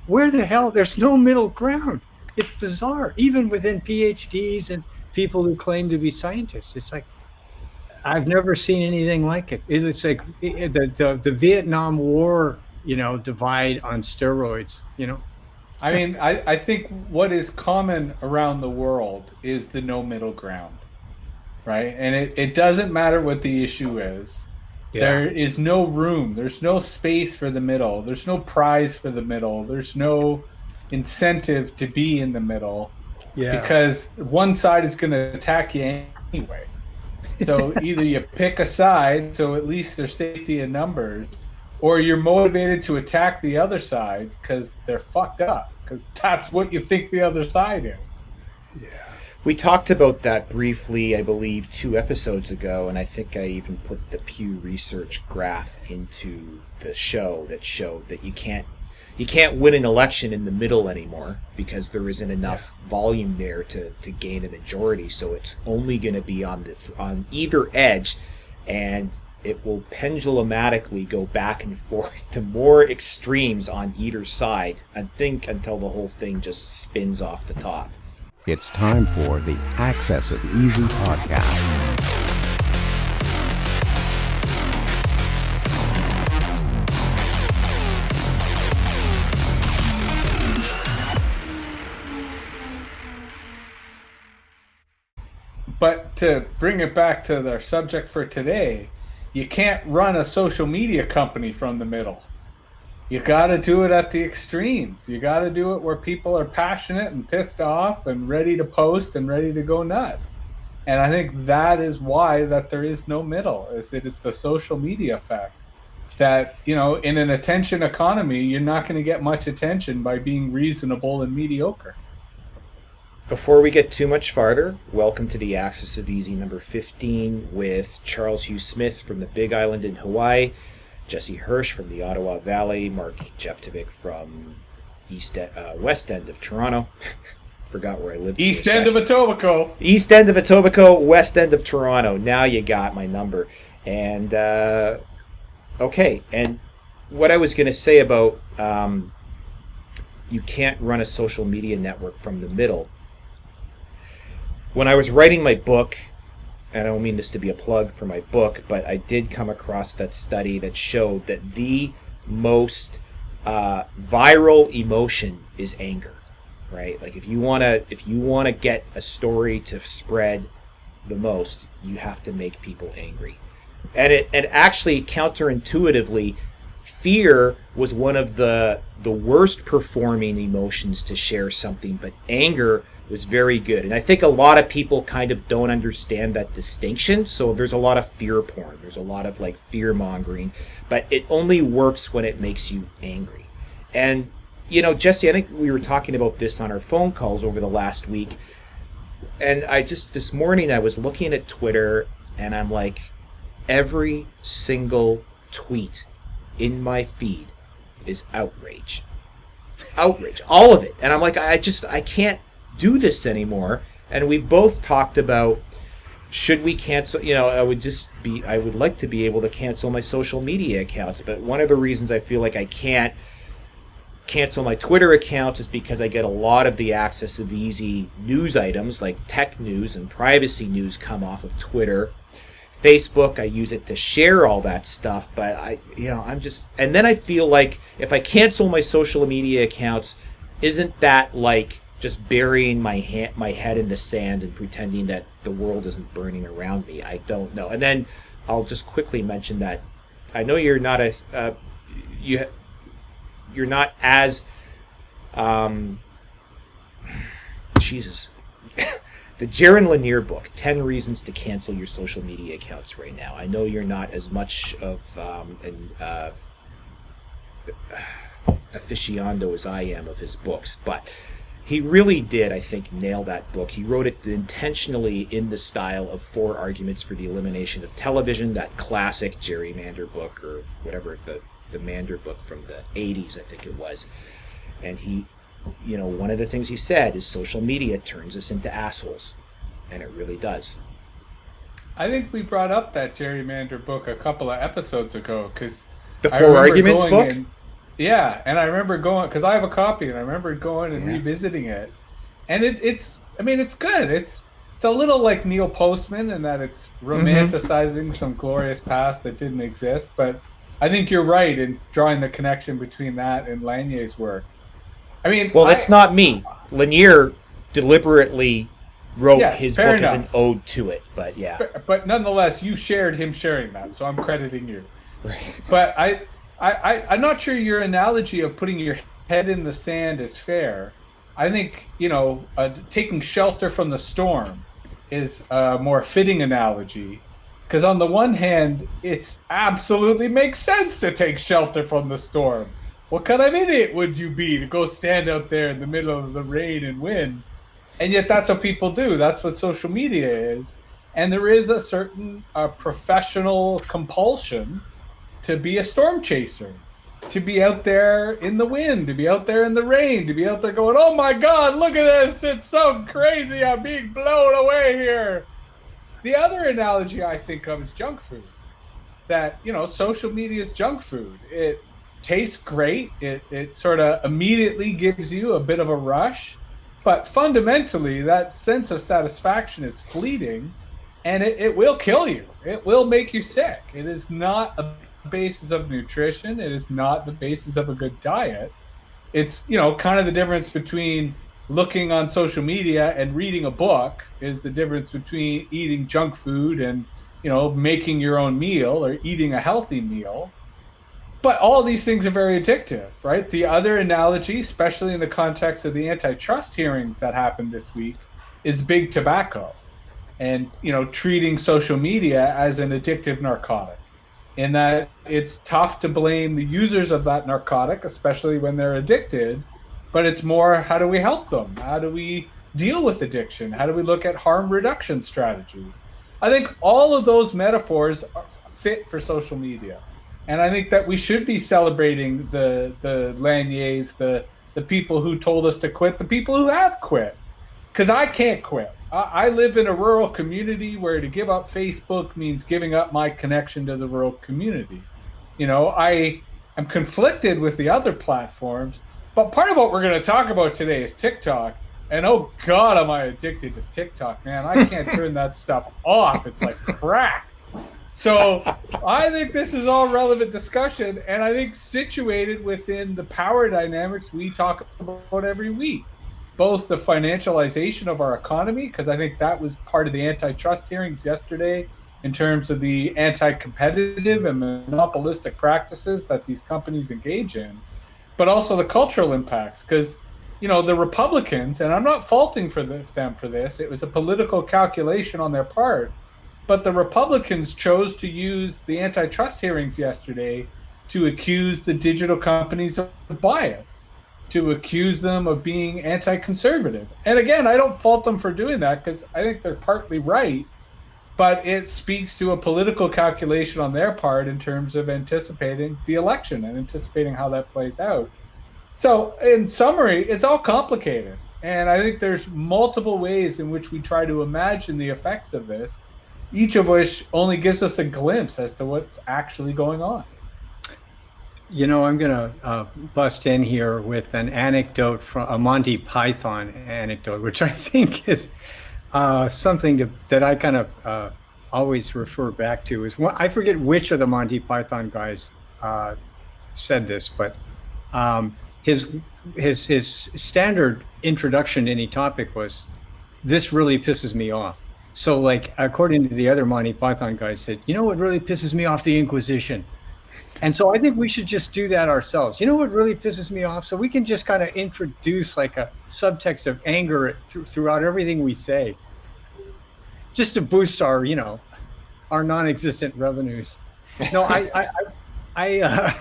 where the hell? There's no middle ground. It's bizarre. Even within PhDs and people who claim to be scientists, it's like I've never seen anything like it. It's like the Vietnam War, divide on steroids. I mean, I think what is common around the world is the no middle ground, right? And it doesn't matter what the issue is. Yeah. There is no room. There's no space for the middle. There's no prize for the middle. There's no incentive to be in the middle Yeah. because one side is going to attack you anyway. So either you pick a side, so at least there's safety in numbers, or you're motivated to attack the other side because they're fucked up, because that's what you think the other side is. Yeah. We talked about that briefly, I believe, 2 episodes ago, and I think I even put the Pew Research graph into the show that showed that you can't win an election in the middle anymore because there isn't enough volume there to gain a majority. So it's only going to be on either edge, and it will pendulumatically go back and forth to more extremes on either side, I think, until the whole thing just spins off the top. It's time for the Access of Easy podcast. But to bring it back to their subject for today, you can't run a social media company from the middle. You got to do it at the extremes. You got to do it where people are passionate and pissed off and ready to post and ready to go nuts. And I think that is why that there is no middle. It is the social media effect that, in an attention economy, you're not going to get much attention by being reasonable and mediocre. Before we get too much farther, welcome to the Axis of Easy number 15 with Charles Hugh Smith from the Big Island in Hawaii, Jesse Hirsch from the Ottawa Valley, Mark Jeftovic from West End of Toronto. Forgot where I lived. East End of Etobicoke. East End of Etobicoke, West End of Toronto. Now you got my number. And, okay, and what I was going to say about you can't run a social media network from the middle. When I was writing my book, and I don't mean this to be a plug for my book, but I did come across that study that showed that the most viral emotion is anger, right? Like if you want to get a story to spread the most, you have to make people angry. And actually counterintuitively, fear was one of the worst performing emotions to share something, but anger was very good. And I think a lot of people kind of don't understand that distinction. So there's a lot of fear porn. There's a lot of like fear mongering, but it only works when it makes you angry. And, Jesse, I think we were talking about this on our phone calls over the last week. And this morning I was looking at Twitter and I'm like, every single tweet in my feed is outrage. Outrage. All of it. And I'm like, I can't do this anymore. And we've both talked about, should we cancel, I would like to be able to cancel my social media accounts, but one of the reasons I feel like I can't cancel my Twitter accounts is because I get a lot of the Access of Easy news items like tech news and privacy news come off of Twitter. Facebook, I use it to share all that stuff, but and then I feel like if I cancel my social media accounts, isn't that like just burying my head in the sand and pretending that the world isn't burning around me? I don't know. And then I'll just quickly mention that I know you're not you're not as Jesus. The Jaron Lanier book, 10 Reasons to Cancel Your Social Media Accounts right now. I know you're not as much of an aficionado as I am of his books, but he really did, I think, nail that book. He wrote it intentionally in the style of 4 Arguments for the Elimination of Television, that classic gerrymander book, or whatever, the Mander book from the 80s, I think it was. And he, one of the things he said is social media turns us into assholes. And it really does. I think we brought up that gerrymander book a couple of episodes ago, because the 4 Arguments book? Yeah, and I remember going, because I have a copy, and I remember going and revisiting it, and it's good. It's a little like Neil Postman in that it's romanticizing some glorious past that didn't exist, but I think you're right in drawing the connection between that and Lanier's work. I mean, Well, that's not me. Lanier deliberately wrote Yes, his fair book as enough. an ode to it, but yeah. but nonetheless, you shared him sharing that, so I'm crediting you. But I'm not sure your analogy of putting your head in the sand is fair. I think, taking shelter from the storm is a more fitting analogy. Because on the one hand, it's absolutely makes sense to take shelter from the storm. What kind of idiot would you be to go stand out there in the middle of the rain and wind? And yet that's what people do. That's what social media is. And there is a certain professional compulsion to be a storm chaser, to be out there in the wind, to be out there in the rain, to be out there going, oh my God, look at this. It's so crazy. I'm being blown away here. The other analogy I think of is junk food. That, social media is junk food. It tastes great. It sort of immediately gives you a bit of a rush. But fundamentally, that sense of satisfaction is fleeting, and it will kill you. It will make you sick. It is not a basis of nutrition. It is not the basis of a good diet. It's, kind of the difference between looking on social media and reading a book is the difference between eating junk food and, making your own meal or eating a healthy meal. But all these things are very addictive, right? The other analogy, especially in the context of the antitrust hearings that happened this week, is big tobacco and, treating social media as an addictive narcotic. In that it's tough to blame the users of that narcotic, especially when they're addicted, but it's more, how do we help them? How do we deal with addiction? How do we look at harm reduction strategies? I think all of those metaphors are fit for social media. And I think that we should be celebrating the Laniers, the people who told us to quit, the people who have quit. Because I can't quit. I live in a rural community where to give up Facebook means giving up my connection to the rural community. I am conflicted with the other platforms, but part of what we're going to talk about today is TikTok. And oh God, am I addicted to TikTok, man. I can't turn that stuff off. It's like crack. So I think this is all relevant discussion, and I think situated within the power dynamics we talk about every week. Both the financialization of our economy, because I think that was part of the antitrust hearings yesterday in terms of the anti-competitive and monopolistic practices that these companies engage in, but also the cultural impacts, because the Republicans, and I'm not faulting them for this, it was a political calculation on their part, but the Republicans chose to use the antitrust hearings yesterday to accuse the digital companies of bias, to accuse them of being anti-conservative. And again, I don't fault them for doing that because I think they're partly right, but it speaks to a political calculation on their part in terms of anticipating the election and anticipating how that plays out. So in summary, it's all complicated. And I think there's multiple ways in which we try to imagine the effects of this, each of which only gives us a glimpse as to what's actually going on. I'm going to bust in here with an anecdote from a Monty Python anecdote, which I think is something that I kind of always refer back to. I forget which of the Monty Python guys said this, but his standard introduction to any topic was, "This really pisses me off." So, like, according to the other Monty Python guys, said, what really pisses me off? The Inquisition. And so I think we should just do that ourselves. What really pisses me off? So we can just kind of introduce like a subtext of anger throughout everything we say, just to boost our, our non-existent revenues. No, yeah,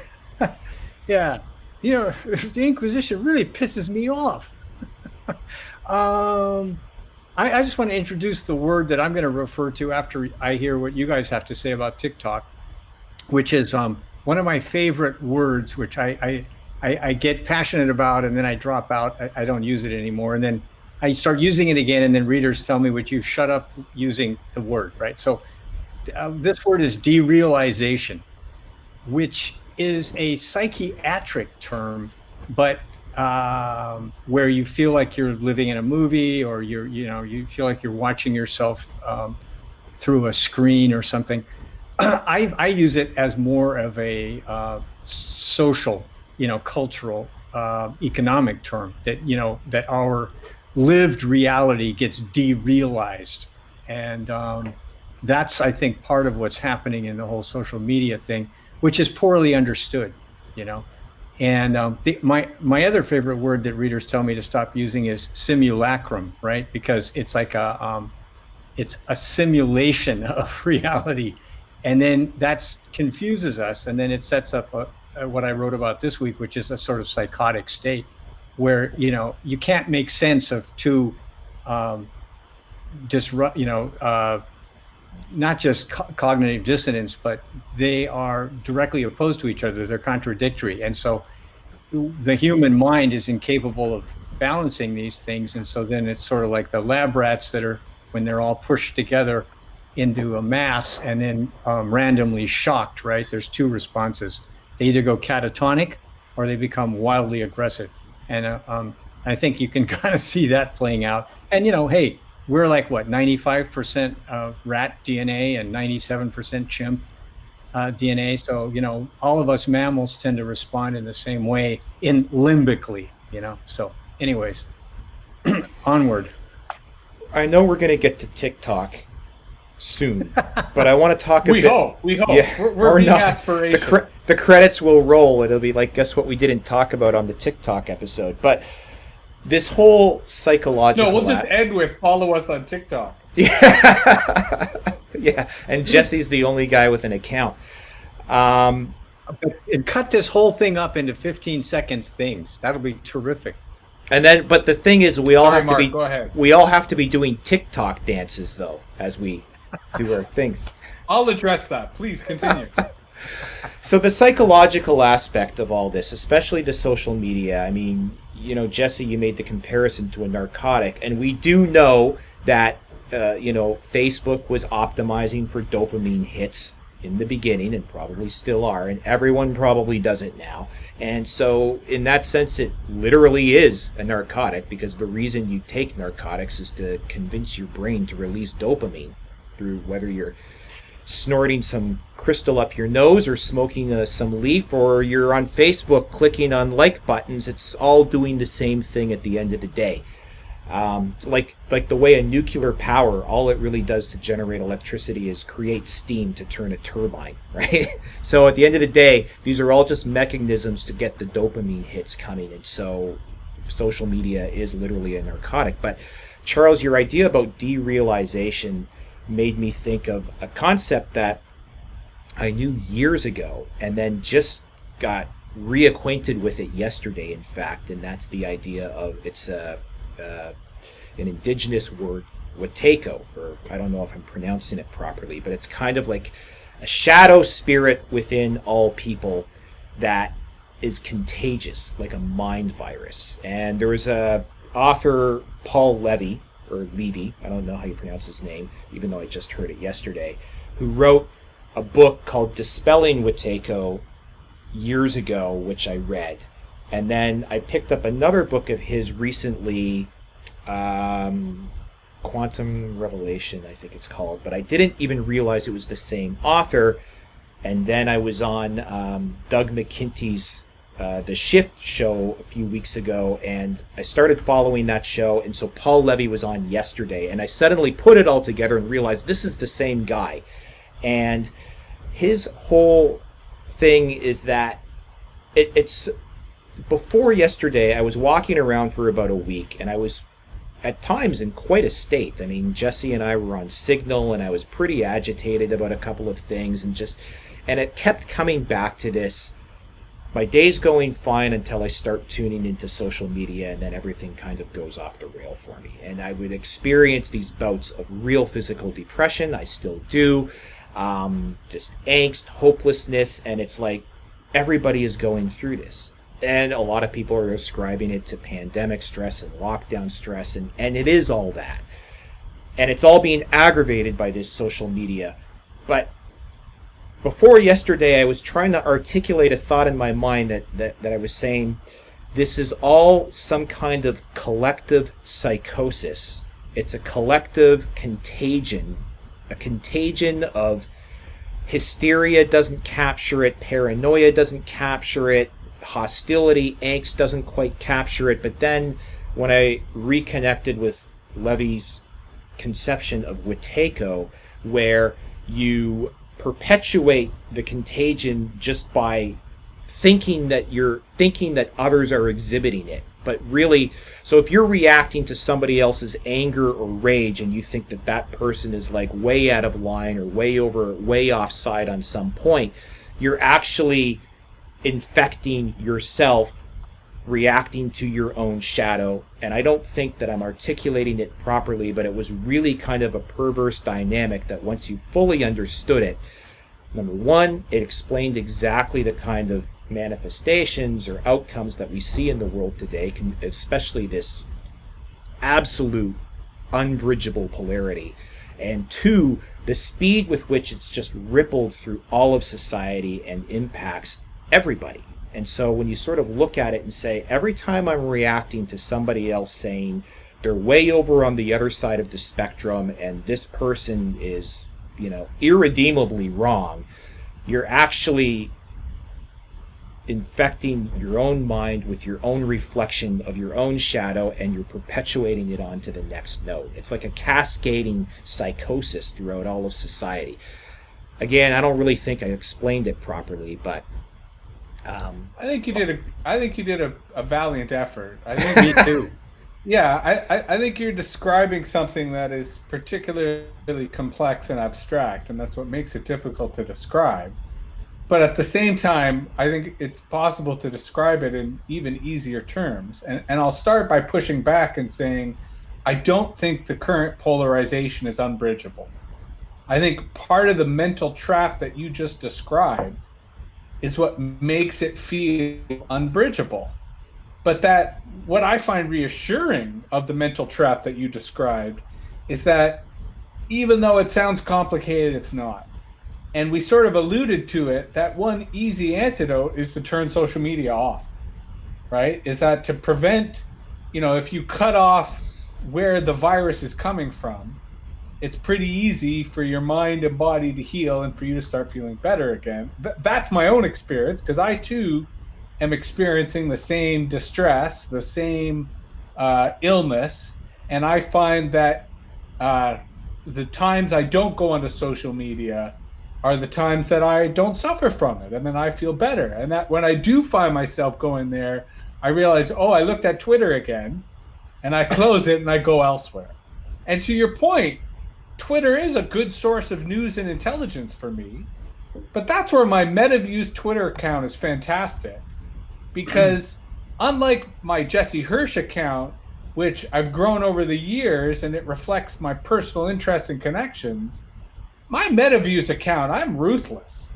the Inquisition really pisses me off. I just want to introduce the word that I'm going to refer to after I hear what you guys have to say about TikTok, which is one of my favorite words, which I get passionate about, and then I drop out. I don't use it anymore. And then I start using it again, and then readers tell me, would you shut up using the word, right? So this word is derealization, which is a psychiatric term, but where you feel like you're living in a movie, or you feel like you're watching yourself through a screen or something. I use it as more of a social, cultural, economic term, that our lived reality gets derealized. And that's, I think, part of what's happening in the whole social media thing, which is poorly understood, And my other favorite word that readers tell me to stop using is simulacrum, right? Because it's like it's a simulation of reality, and then that confuses us, and then it sets up what I wrote about this week, which is a sort of psychotic state where you can't make sense of two not just cognitive dissonance, but they are directly opposed to each other. They're contradictory, and so the human mind is incapable of balancing these things. And so then it's sort of like the lab rats that are, when they're all pushed together into a mass and then randomly shocked, right? There's two responses. They either go catatonic or they become wildly aggressive. And I think you can kind of see that playing out. And, hey, we're like, what, 95% rat DNA and 97% chimp DNA. So, all of us mammals tend to respond in the same way, in limbically, So anyways, onward. I know we're going to get to TikTok soon, but I want to talk a bit. We hope. Yeah, we're being aspirational. The credits will roll. It'll be like, guess what we didn't talk about on the TikTok episode. But this whole psychological... No, we'll just end with follow us on TikTok. Yeah, and Jesse's the only guy with an account. And cut this whole thing up into 15 seconds things. That'll be terrific. And then, but the thing is, we all have Mark, to be go ahead. We all have to be doing TikTok dances though as we do our things. I'll address that. Please continue. So the psychological aspect of all this, especially the social media. I mean, Jesse, you made the comparison to a narcotic, and we do know that Facebook was optimizing for dopamine hits in the beginning, and probably still are, and everyone probably does it now. And so in that sense, it literally is a narcotic, because the reason you take narcotics is to convince your brain to release dopamine through whether you're snorting some crystal up your nose or smoking some leaf, or you're on Facebook clicking on like buttons. It's all doing the same thing at the end of the day. Like the way a nuclear power, all it really does to generate electricity is create steam to turn a turbine, right? So at the end of the day, these are all just mechanisms to get the dopamine hits coming. And so social media is literally a narcotic. But Charles, your idea about derealization made me think of a concept that I knew years ago and then just got reacquainted with it yesterday, in fact, and that's the idea of an indigenous word, Wateko, or I don't know if I'm pronouncing it properly, but it's kind of like a shadow spirit within all people that is contagious, like a mind virus. And there was a author, Paul Levy, or Levy, I don't know how you pronounce his name, even though I just heard it yesterday, who wrote a book called Dispelling Wateko years ago, which I read. And then I picked up another book of his recently, Quantum Revelation, I think it's called, but I didn't even realize it was the same author. And then I was on Doug McKinty's The Shift show a few weeks ago, and I started following that show, and so Paul Levy was on yesterday, and I suddenly put it all together and realized this is the same guy. And his whole thing is that it's before yesterday, I was walking around for about a week, and I was at times in quite a state. I mean, Jesse and I were on Signal, and I was pretty agitated about a couple of things, and it kept coming back to this. My day's going fine until I start tuning into social media, and then everything kind of goes off the rail for me. And I would experience these bouts of real physical depression. I still do. Just angst, hopelessness, and it's like everybody is going through this. And a lot of people are ascribing it to pandemic stress and lockdown stress, and it is all that. And it's all being aggravated by this social media. But before yesterday, I was trying to articulate a thought in my mind that I was saying this is all some kind of collective psychosis. It's a collective contagion, a contagion of hysteria doesn't capture it, paranoia doesn't capture it, hostility, angst doesn't quite capture it. But then when I reconnected with Levy's conception of Witeko, where you perpetuate the contagion just by thinking that others are exhibiting it, but really, so if you're reacting to somebody else's anger or rage and you think that that person is like way out of line or way offside on some point, you're actually infecting yourself, reacting to your own shadow. And I don't think that I'm articulating it properly, but it was really kind of a perverse dynamic that once you fully understood it, number one, it explained exactly the kind of manifestations or outcomes that we see in the world today, especially this absolute unbridgeable polarity. And two, the speed with which it's just rippled through all of society and impacts everybody. And so when you sort of look at it and say, every time I'm reacting to somebody else saying they're way over on the other side of the spectrum and this person is, irredeemably wrong, you're actually infecting your own mind with your own reflection of your own shadow, and you're perpetuating it onto the next node. It's like a cascading psychosis throughout all of society. Again, I don't really think I explained it properly, but I think you did a valiant effort. I think me too. Yeah, I think you're describing something that is particularly complex and abstract, and that's what makes it difficult to describe. But at the same time, I think it's possible to describe it in even easier terms. And I'll start by pushing back and saying, I don't think the current polarization is unbridgeable. I think part of the mental trap that you just described is what makes it feel unbridgeable. But that what I find reassuring of the mental trap that you described is that even though it sounds complicated, it's not. And we sort of alluded to it, that one easy antidote is to turn social media off, right? Is that to prevent, if you cut off where the virus is coming from, it's pretty easy for your mind and body to heal and for you to start feeling better again. That's my own experience, because I too am experiencing the same distress, the same illness. And I find that the times I don't go onto social media are the times that I don't suffer from it, and then I feel better. And that when I do find myself going there, I realize, I looked at Twitter again, and I close it and I go elsewhere. And to your point, Twitter is a good source of news and intelligence for me, but that's where my MetaViews Twitter account is fantastic, because unlike my Jesse Hirsch account, which I've grown over the years and it reflects my personal interests and connections, my MetaViews account, I'm ruthless.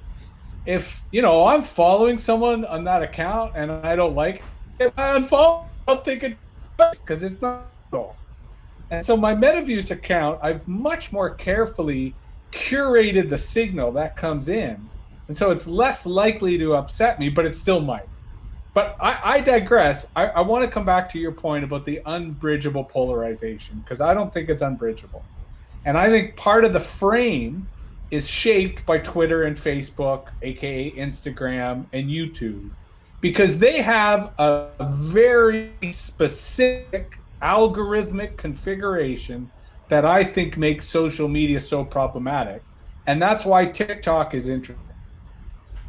If, I'm following someone on that account and I don't like it, I unfollow. I'm thinking, because it's not cool. And so my MetaViews account, I've much more carefully curated the signal that comes in. And so it's less likely to upset me, but it still might. But I digress. I want to come back to your point about the unbridgeable polarization, because I don't think it's unbridgeable. And I think part of the frame is shaped by Twitter and Facebook, aka Instagram and YouTube, because they have a very specific algorithmic configuration that I think makes social media so problematic. And that's why TikTok is interesting.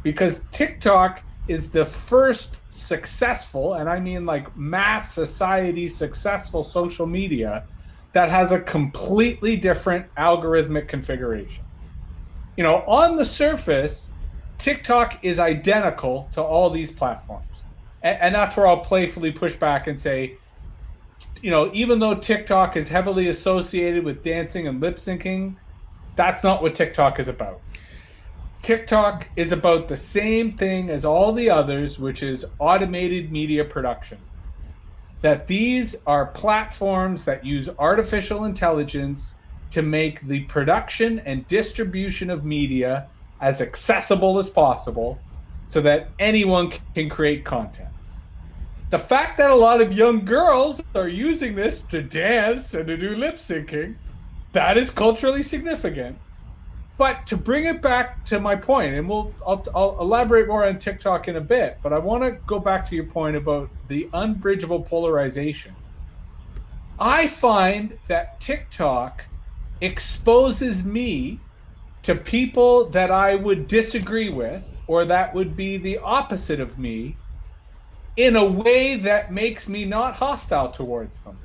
Because TikTok is the first successful, and I mean like mass society successful social media that has a completely different algorithmic configuration. On the surface, TikTok is identical to all these platforms. And that's where I'll playfully push back and say, even though TikTok is heavily associated with dancing and lip syncing, that's not what TikTok is about. TikTok is about the same thing as all the others, which is automated media production. That these are platforms that use artificial intelligence to make the production and distribution of media as accessible as possible so that anyone can create content. The fact that a lot of young girls are using this to dance and to do lip syncing, that is culturally significant. But to bring it back to my point, and I'll elaborate more on TikTok in a bit, but I want to go back to your point about the unbridgeable polarization. I find that TikTok exposes me to people that I would disagree with, or that would be the opposite of me, in a way that makes me not hostile towards them.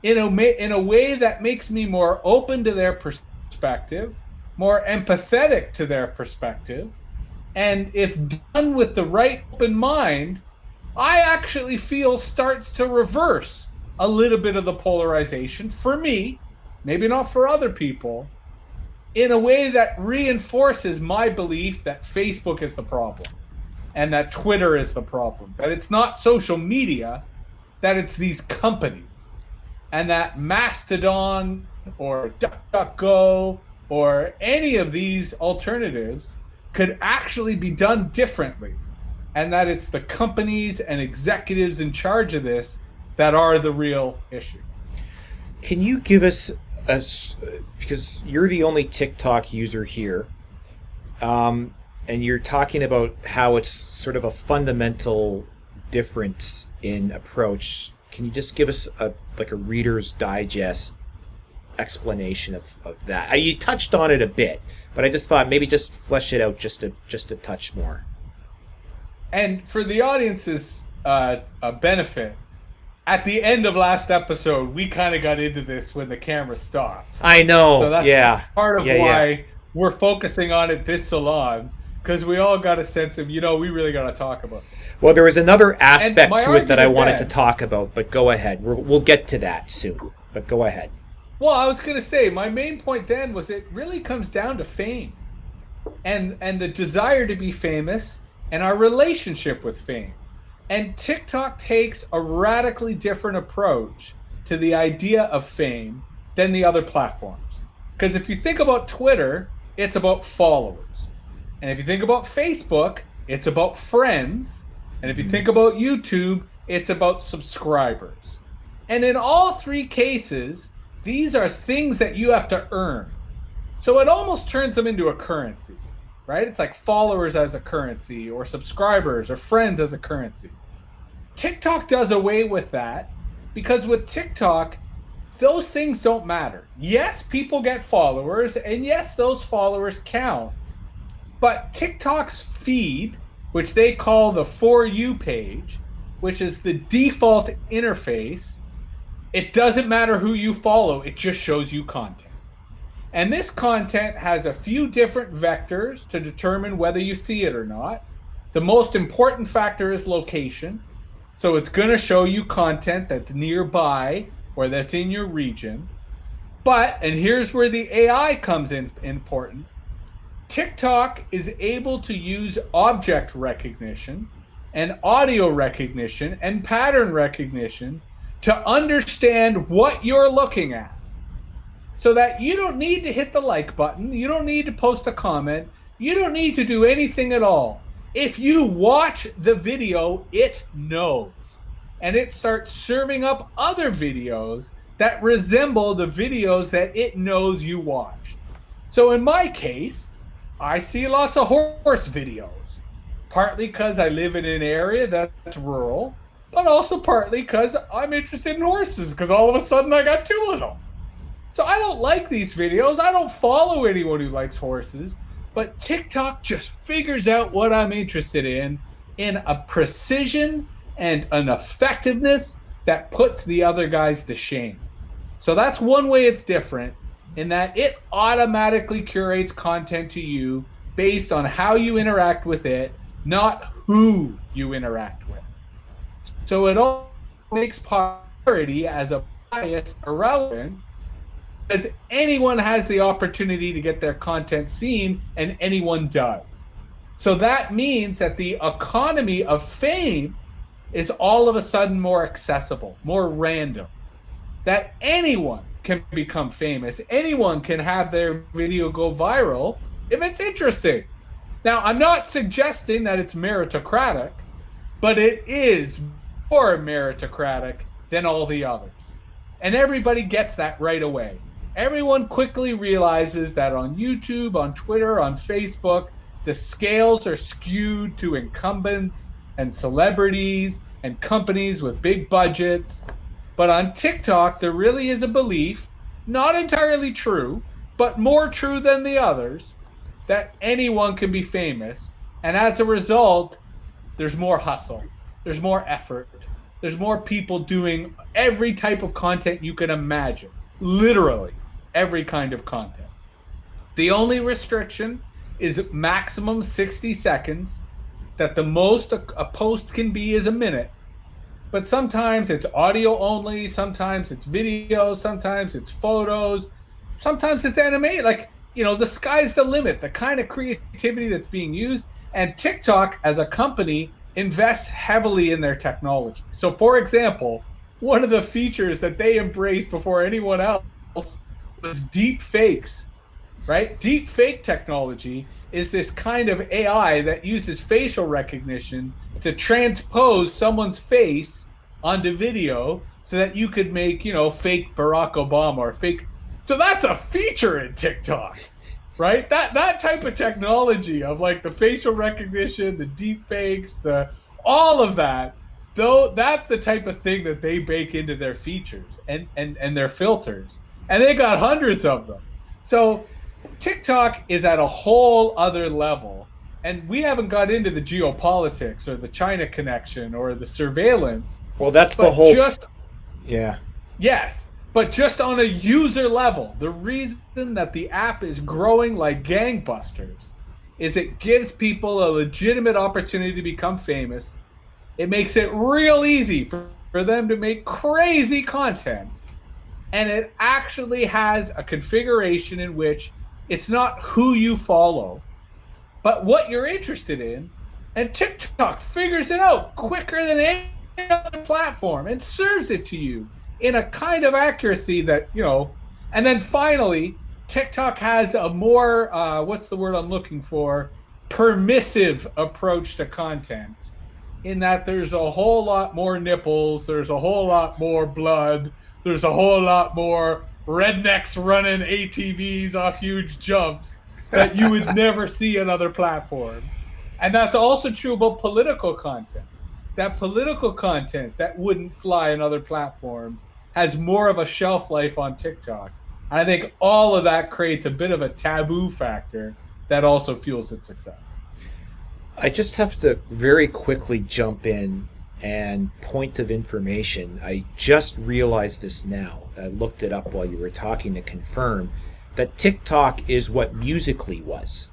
In a way that makes me more open to their perspective, more empathetic to their perspective, and if done with the right open mind, I actually feel starts to reverse a little bit of the polarization for me, maybe not for other people, in a way that reinforces my belief that Facebook is the problem and that Twitter is the problem, that it's not social media, that it's these companies, and that Mastodon or DuckDuckGo or any of these alternatives could actually be done differently, and that it's the companies and executives in charge of this that are the real issue. Can you give us because you're the only TikTok user here, and you're talking about how it's sort of a fundamental difference in approach. Can you just give us a Reader's Digest explanation of that? You touched on it a bit, but I just thought maybe just flesh it out just a touch more. And for the audience's benefit, at the end of last episode, we kind of got into this when the camera stopped. I know. So that's part of why yeah. we're focusing on it this salon, because we all got a sense of, we really got to talk about it. Well, there was another aspect to it that I wanted then, to talk about, but go ahead. We'll get to that soon, but go ahead. Well, I was going to say, my main point then was it really comes down to fame and the desire to be famous and our relationship with fame. And TikTok takes a radically different approach to the idea of fame than the other platforms. Because if you think about Twitter, it's about followers. And if you think about Facebook, it's about friends. And if you think about YouTube, it's about subscribers. And in all three cases, these are things that you have to earn. So it almost turns them into a currency, right? It's like followers as a currency, or subscribers or friends as a currency. TikTok does away with that, because with TikTok, those things don't matter. Yes, people get followers, and yes, those followers count. But TikTok's feed, which they call the For You page, which is the default interface, it doesn't matter who you follow, it just shows you content. And this content has a few different vectors to determine whether you see it or not. The most important factor is location. So it's going to show you content that's nearby or that's in your region. But, and here's where the AI comes in important, TikTok is able to use object recognition and audio recognition and pattern recognition to understand what you're looking at. So that you don't need to hit the like button, you don't need to post a comment, you don't need to do anything at all. If you watch the video, it knows. And it starts serving up other videos that resemble the videos that it knows you watched. So in my case, I see lots of horse videos. Partly because I live in an area that's rural, but also partly because I'm interested in horses, because all of a sudden I got 2 of them. So I don't like these videos. I don't follow anyone who likes horses. But TikTok just figures out what I'm interested in a precision and an effectiveness that puts the other guys to shame. So that's one way it's different, in that it automatically curates content to you based on how you interact with it, not who you interact with. So it all makes popularity as a bias irrelevant, because anyone has the opportunity to get their content seen, and anyone does. So that means that the economy of fame is all of a sudden more accessible, more random. That anyone can become famous, anyone can have their video go viral, if it's interesting. Now, I'm not suggesting that it's meritocratic, but it is more meritocratic than all the others. And everybody gets that right away. Everyone quickly realizes that on YouTube, on Twitter, on Facebook, the scales are skewed to incumbents and celebrities and companies with big budgets. But on TikTok, there really is a belief, not entirely true, but more true than the others, that anyone can be famous. And as a result, there's more hustle, there's more effort, there's more people doing every type of content you can imagine. Literally, every kind of content. The only restriction is maximum 60 seconds, that the most a post can be is a minute. But sometimes it's audio only, sometimes it's video, sometimes it's photos, sometimes it's anime. Like, the sky's the limit, the kind of creativity that's being used. And TikTok, as a company, invests heavily in their technology. So, for example, one of the features that they embraced before anyone else was deep fakes, right? Deep fake technology is this kind of AI that uses facial recognition to transpose someone's face onto video so that you could make, fake Barack Obama or fake. So that's a feature in TikTok, right? That type of technology of like the facial recognition, the deep fakes, all of that, though, that's the type of thing that they bake into their features and their filters. And they got hundreds of them. So TikTok is at a whole other level. And we haven't got into the geopolitics or the China connection or the surveillance. Well, that's the whole... Yeah. Yes. But just on a user level, the reason that the app is growing like gangbusters is it gives people a legitimate opportunity to become famous. It makes it real easy for them to make crazy content. And it actually has a configuration in which it's not who you follow, but what you're interested in. And TikTok figures it out quicker than any other platform and serves it to you in a kind of accuracy that, and then finally, TikTok has a more, what's the word I'm looking for? Permissive approach to content, in that there's a whole lot more nipples, there's a whole lot more blood, there's a whole lot more rednecks running ATVs off huge jumps that you would never see on other platforms. And that's also true about political content. That political content that wouldn't fly on other platforms has more of a shelf life on TikTok. And I think all of that creates a bit of a taboo factor that also fuels its success. I just have to very quickly jump in and point of information. I just realized this now. I looked it up while you were talking to confirm that TikTok is what Musical.ly was.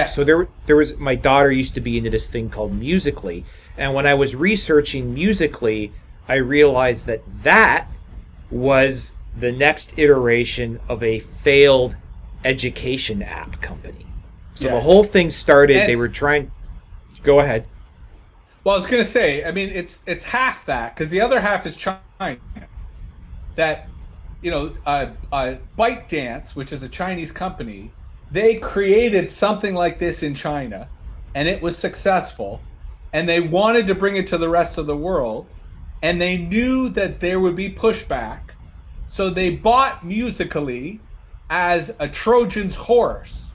So there was, my daughter used to be into this thing called Musical.ly, and when I was researching Musical.ly, I realized that was the next iteration of a failed education app company. So the whole thing started, they were trying... Go ahead. Well, I was going to say, it's half that, because the other half is China. That, ByteDance, which is a Chinese company, they created something like this in China, and it was successful, and they wanted to bring it to the rest of the world, and they knew that there would be pushback, so they bought Musical.ly as a Trojan's horse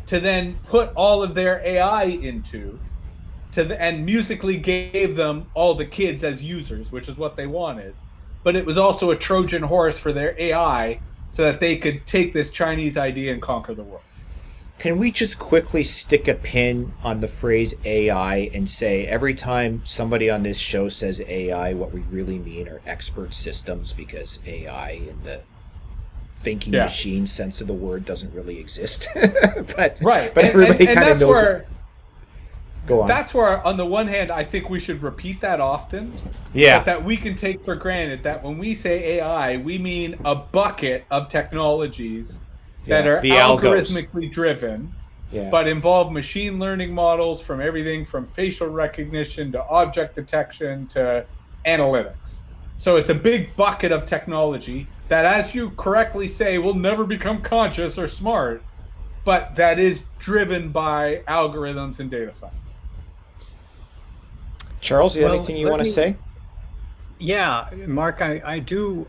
to then put all of their AI into, and Musical.ly gave them all the kids as users, which is what they wanted. But it was also a Trojan horse for their AI so that they could take this Chinese idea and conquer the world. Can we just quickly stick a pin on the phrase AI and say every time somebody on this show says AI, what we really mean are expert systems, because AI in the thinking machine sense of the word doesn't really exist. but everybody kind of knows where... Go on. That's where, on the one hand, I think we should repeat that often. Yeah. But that we can take for granted that when we say AI, we mean a bucket of technologies that are algorithmically driven, but involve machine learning models, from everything from facial recognition to object detection to analytics. So it's a big bucket of technology that, as you correctly say, will never become conscious or smart. but that is driven by algorithms and data science. Charles, you have Well, anything you let want to me- say? Yeah, Mark, I do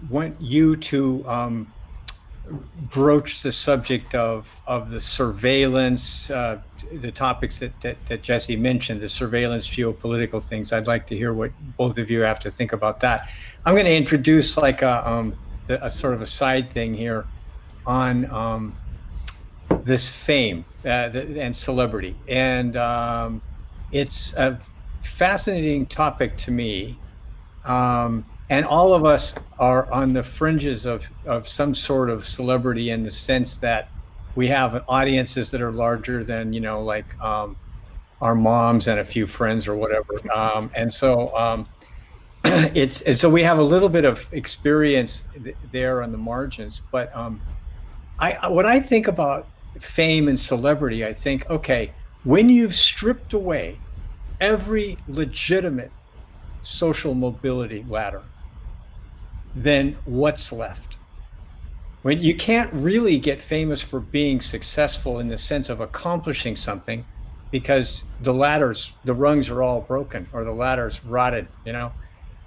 want you to broach the subject of the surveillance, the topics that Jesse mentioned, the surveillance, geopolitical things. I'd like to hear what both of you have to think about that. I'm going to introduce like a sort of a side thing here on this fame and celebrity, and it's a fascinating topic to me. And all of us are on the fringes of some sort of celebrity in the sense that we have audiences that are larger than, like our moms and a few friends or whatever. And so we have a little bit of experience there on the margins. But when I think about fame and celebrity, I think, okay, when you've stripped away every legitimate social mobility ladder, then what's left? When you can't really get famous for being successful in the sense of accomplishing something because the rungs are all broken or the ladder's rotted,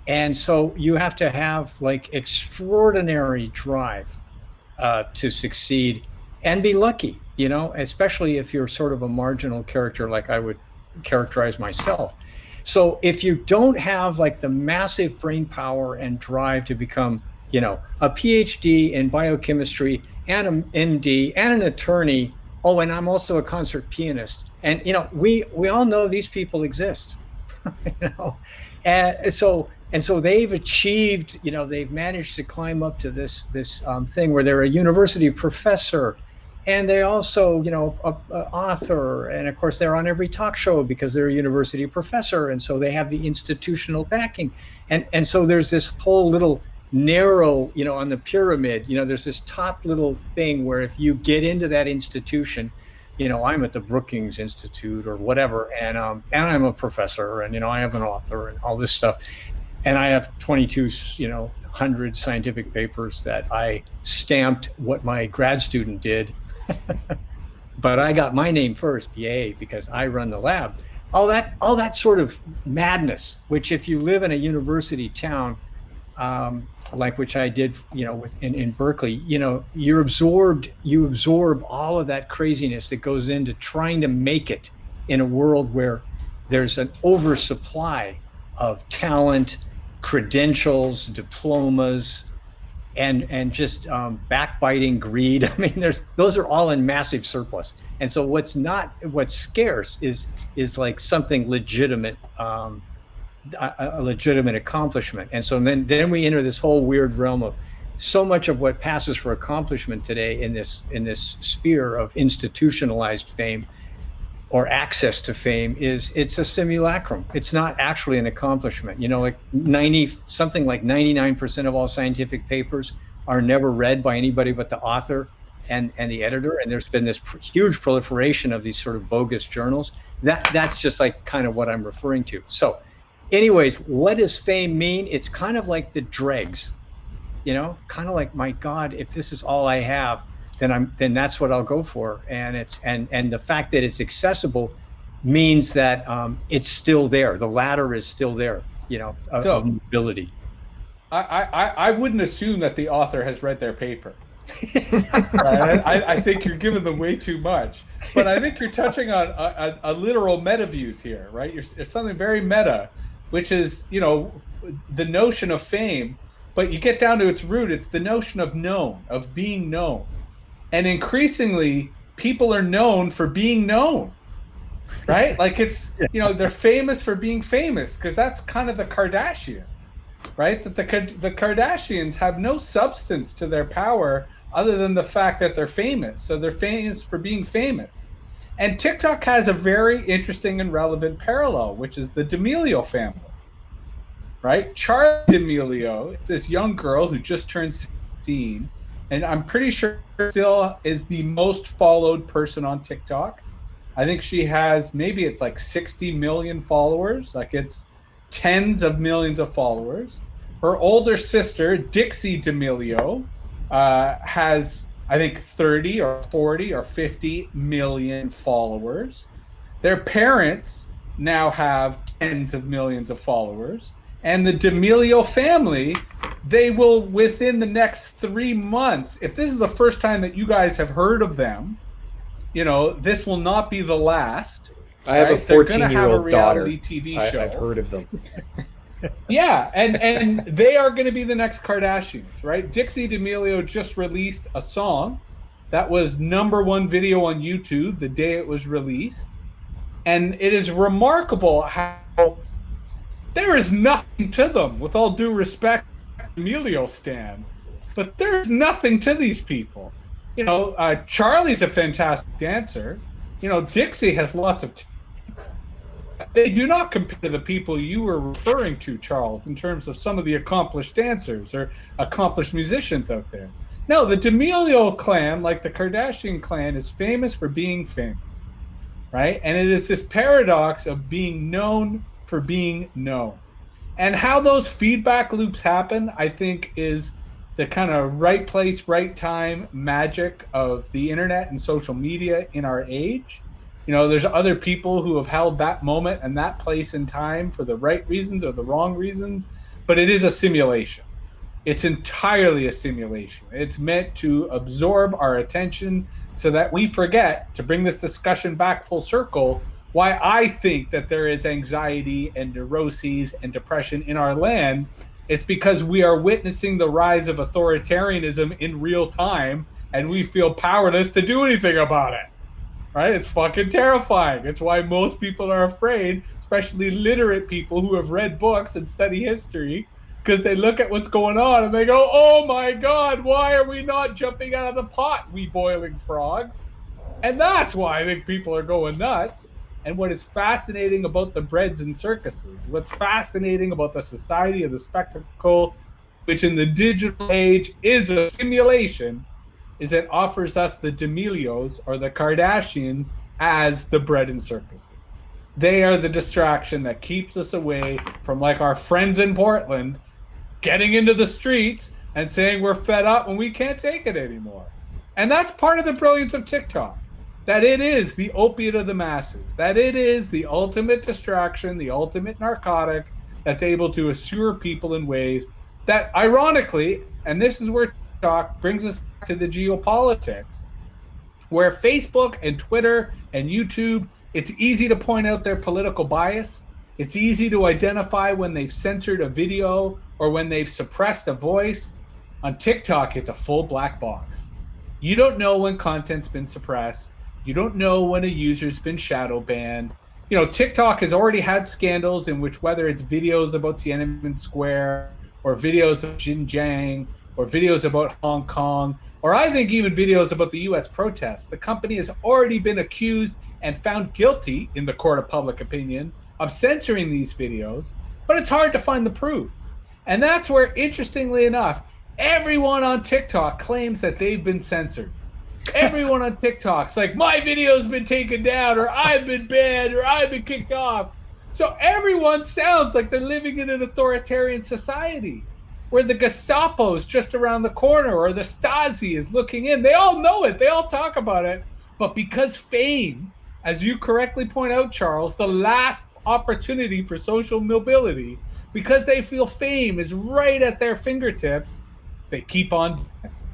And so you have to have like extraordinary drive to succeed and be lucky, especially if you're sort of a marginal character like I would characterize myself. So if you don't have like the massive brain power and drive to become, a PhD in biochemistry and an MD and an attorney, oh, and I'm also a concert pianist, and we all know these people exist, and so they've achieved, they've managed to climb up to this thing where they're a university professor. And they also, a author, and of course they're on every talk show because they're a university professor, and so they have the institutional backing, and so there's this whole little narrow, on the pyramid, there's this top little thing where if you get into that institution, I'm at the Brookings Institute or whatever, and I'm a professor, and I have an author and all this stuff, and I have 2,200 scientific papers that I stamped what my grad student did. But I got my name first, yay, because I run the lab. All that sort of madness, which if you live in a university town, like which I did, in Berkeley, you absorb all of that craziness that goes into trying to make it in a world where there's an oversupply of talent, credentials, diplomas, and just backbiting, greed. I mean, those are all in massive surplus. And so what's scarce is like something legitimate, a legitimate accomplishment. And so then we enter this whole weird realm of so much of what passes for accomplishment today in this sphere of institutionalized fame or access to fame it's a simulacrum. It's not actually an accomplishment. Like 99% of all scientific papers are never read by anybody but the author and the editor. And there's been this huge proliferation of these sort of bogus journals. That's just like kind of what I'm referring to. So anyways, what does fame mean? It's kind of like the dregs, kind of like, my God, if this is all I have, then that's what I'll go for. And the fact that it's accessible means that it's still there. The ladder is still there, of mobility. I wouldn't assume that the author has read their paper. Right? I think you're giving them way too much. But I think you're touching on a literal meta views here, right? It's something very meta, which is, the notion of fame. But you get down to its root, it's the notion of known, of being known. And increasingly, people are known for being known, right? Like it's, they're famous for being famous because that's kind of the Kardashians, right? That the Kardashians have no substance to their power other than the fact that they're famous. So they're famous for being famous. And TikTok has a very interesting and relevant parallel, which is the D'Amelio family, right? Charli D'Amelio, this young girl who just turned 16, and I'm pretty sure still is the most followed person on TikTok. I think she has, maybe it's like 60 million followers. Like it's tens of millions of followers. Her older sister, Dixie D'Amelio, has I think 30 or 40 or 50 million followers. Their parents now have tens of millions of followers. And the D'Amelio family, they will, within the next 3 months, if this is the first time that you guys have heard of them, this will not be the last. I have a They're gonna have a 14-year-old daughter. reality TV show. I've heard of them. Yeah, and they are going to be the next Kardashians, right? Dixie D'Amelio just released a song that was #1 video on YouTube the day it was released. And it is remarkable how there is nothing to them, with all due respect, D'Amelio stan. But there's nothing to these people. Charlie's a fantastic dancer. Dixie has lots of they do not compare to the people you were referring to, Charles, in terms of some of the accomplished dancers or accomplished musicians out there. No, the D'Amelio clan, like the Kardashian clan, is famous for being famous, right? And it is this paradox of being known for being known. And how those feedback loops happen, I think, is the kind of right place, right time magic of the internet and social media in our age. There's other people who have held that moment and that place in time for the right reasons or the wrong reasons, but it is a simulation. It's entirely a simulation. It's meant to absorb our attention so that we forget, to bring this discussion back full circle, why I think that there is anxiety and neuroses and depression in our land. It's because we are witnessing the rise of authoritarianism in real time, and we feel powerless to do anything about it. Right? It's fucking terrifying. It's why most people are afraid, especially literate people who have read books and study history, because they look at what's going on and they go, oh my God, why are we not jumping out of the pot, we boiling frogs? And that's why I think people are going nuts. And what is fascinating about the breads and circuses, what's fascinating about the society of the spectacle, which in the digital age is a simulation, is it offers us the D'Amelios or the Kardashians as the bread and circuses. They are the distraction that keeps us away from, like, our friends in Portland getting into the streets and saying we're fed up and we can't take it anymore. And that's part of the brilliance of TikTok, that it is the opiate of the masses, that it is the ultimate distraction, the ultimate narcotic that's able to assure people in ways that, ironically, and this is where TikTok brings us to the geopolitics, where Facebook and Twitter and YouTube, it's easy to point out their political bias. It's easy to identify when they've censored a video or when they've suppressed a voice. On TikTok, it's a full black box. You don't know when content's been suppressed. You don't know when a user's been shadow banned. TikTok has already had scandals in which, whether it's videos about Tiananmen Square or videos of Xinjiang or videos about Hong Kong, or I think even videos about the US protests, the company has already been accused and found guilty in the court of public opinion of censoring these videos, but it's hard to find the proof. And that's where, interestingly enough, everyone on TikTok claims that they've been censored. Everyone on TikTok's like, my video's been taken down, or I've been banned, or I've been kicked off. So everyone sounds like they're living in an authoritarian society, where the Gestapo's just around the corner, or the Stasi is looking in. They all know it. They all talk about it. But because fame, as you correctly point out, Charles, the last opportunity for social mobility, because they feel fame is right at their fingertips, they keep on dancing,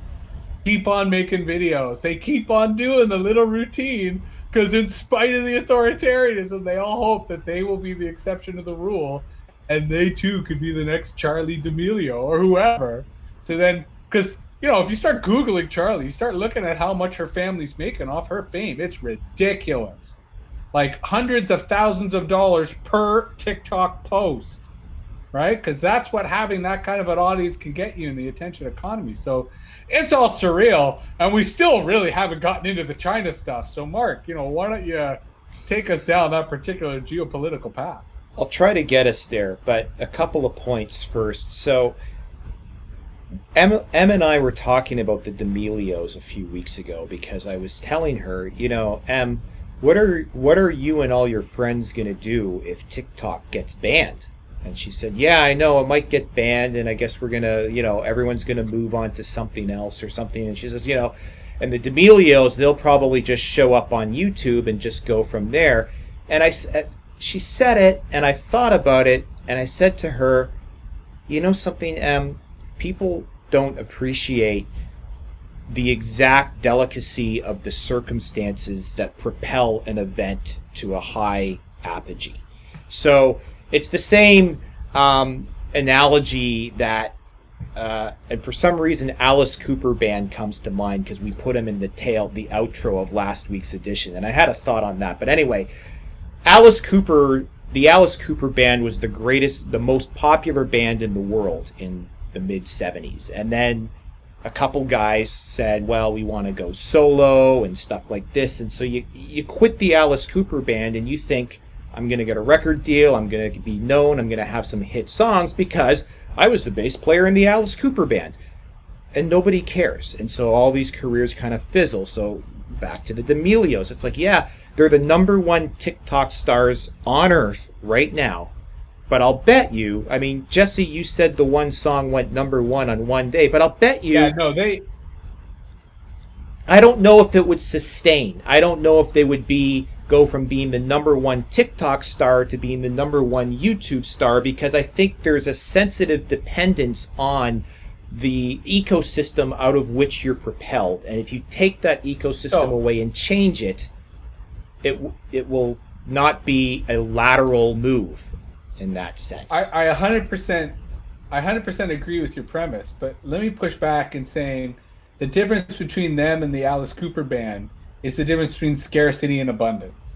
keep on making videos. They keep on doing the little routine, because in spite of the authoritarianism, they all hope that they will be the exception to the rule, and they too could be the next Charlie D'Amelio or whoever. To then, because if you start Googling Charlie, you start looking at how much her family's making off her fame. It's ridiculous, like hundreds of thousands of dollars per TikTok post, right? Because that's what having that kind of an audience can get you in the attention economy. So it's all surreal, and we still really haven't gotten into the China stuff. So Mark, why don't you take us down that particular geopolitical path? I'll try to get us there, but a couple of points first. So Em and I were talking about the D'Amelios a few weeks ago, because I was telling her, Em, what are you and all your friends going to do if TikTok gets banned? And she said, yeah, I know it might get banned, and I guess we're going to, everyone's going to move on to something else or something. And she says, And the D'Amelios, they'll probably just show up on YouTube and just go from there. And she said it, and I thought about it, and I said to her, you know something, Em, people don't appreciate the exact delicacy of the circumstances that propel an event to a high apogee. So it's the same analogy that, and for some reason, Alice Cooper Band comes to mind because we put him in the outro of last week's edition, and I had a thought on that. But anyway, the Alice Cooper Band was the most popular band in the world in the mid-70s, and then a couple guys said, well, we want to go solo and stuff like this, and so you quit the Alice Cooper Band and you think, I'm going to get a record deal, I'm going to be known, I'm going to have some hit songs because I was the bass player in the Alice Cooper Band. And nobody cares. And so all these careers kind of fizzle. So back to the D'Amelios. It's like, yeah, they're the number one TikTok stars on earth right now. But I'll bet you, I mean, Jesse, you said the one song went number one on one day, but I'll bet you... Yeah, no, I don't know if it would sustain. I don't know if they would go from being the number one TikTok star to being the number one YouTube star, because I think there's a sensitive dependence on the ecosystem out of which you're propelled. And if you take that ecosystem away and change it, it will not be a lateral move in that sense. I 100% agree with your premise, but let me push back in saying the difference between them and the Alice Cooper Band is the difference between scarcity and abundance.